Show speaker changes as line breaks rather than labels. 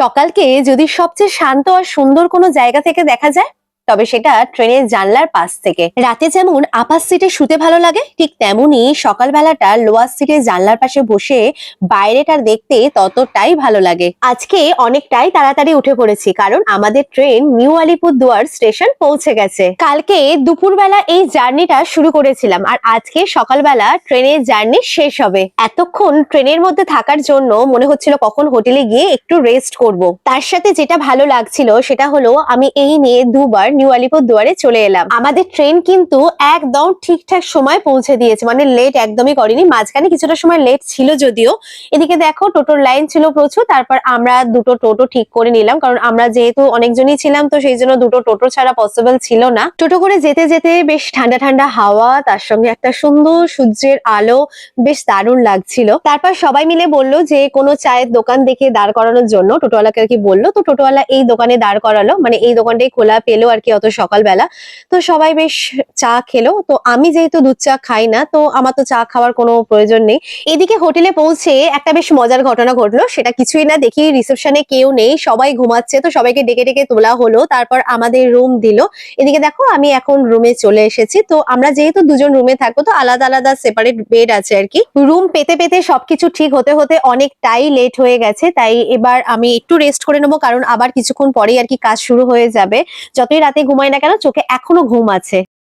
সকালকে যদি সবচেয়ে শান্ত আর সুন্দর কোনো জায়গা থেকে দেখা যায়, তবে সেটা ট্রেনের জানলার পাশ থেকে। রাতে যেমন আপার সিটে শুতে ভালো লাগে, ঠিক তেমনি সকালবেলাটা লোয়ার সিটে জানলার পাশে বসে বাইরেটা দেখতে ততটাই ভালো লাগে। আজকে অনেকটাই তাড়াতাড়ি উঠে পড়েছি, কারণ আমাদের ট্রেন নিউ আলিপুরদুয়ার স্টেশন পৌঁছে গেছে। কালকে দুপুরবেলা এই জার্নিটা শুরু করেছিলাম, আর আজকে সকালবেলা ট্রেনের জার্নি শেষ হবে। এতক্ষণ ট্রেনের মধ্যে থাকার জন্য মনে হচ্ছিল কখন হোটেলে গিয়ে একটু রেস্ট করব। তার সাথে যেটা ভালো লাগছিল সেটা হলো আমি এই নিয়ে দুবার নিউ আলিপুরদুয়ারে চলে এলাম। আমাদের ট্রেন কিন্তু একদম ঠিকঠাক সময় পৌঁছে দিয়েছে, মানে লেট একদমই করেনি। মাঝখানে কিছুটা সময় লেট ছিল যদিও। এদিকে দেখো টোটোর লাইন ছিল প্রচুর, তারপর আমরা দুটো টোটো ঠিক করে নিলাম, কারণ আমরা যেহেতু অনেকজনই ছিলাম তো সেই জন্য দুটো টোটো ছাড়া পসিবল ছিল না। টোটো করে যেতে যেতে বেশ ঠান্ডা ঠান্ডা হাওয়া, তার সঙ্গে একটা সুন্দর সূর্যের আলো, বেশ দারুণ লাগছিল। তারপর সবাই মিলে বললো যে কোনো চায়ের দোকান দেখে দাঁড় করানোর জন্য, টোটোওয়ালাকে আর কি বললো, তো টোটোওয়ালা এই দোকানে দাঁড় করালো, মানে এই দোকানটাই খোলা পেলো আর কি অত সকালবেলা। তো সবাই বেশ চা খেলো। তো আমি যেহেতু দুধ চা খাই না, তো আমার তো চা খাওয়ার কোনো প্রয়োজন নেই। এদিকে হোটেলে পৌঁছে একটা বেশ মজার ঘটনা ঘটলো। সেটা কিছুই না, দেখি রিসেপশনে কেউ নেই, সবাই ঘুমাচ্ছে। তো সবাইকে ডেকে ডেকে তোলা হলো, তারপর আমাদের রুম দিল। এদিকে দেখো আমি এখন রুমে চলে এসেছি। তো আমরা যেহেতু দুজন রুমে থাকবো, তো আলাদা আলাদা সেপারেট বেড আছে আর কি। রুম পেতে পেতে সবকিছু ঠিক হতে হতে অনেকটাই লেট হয়ে গেছে, তাই এবার আমি একটু রেস্ট করে নেবো, কারণ আবার কিছুক্ষণ পরেই আর কি কাজ শুরু হয়ে যাবে। যতই রাতে ঘুমাই না কেন, চোখে এখনো ঘুম আছে।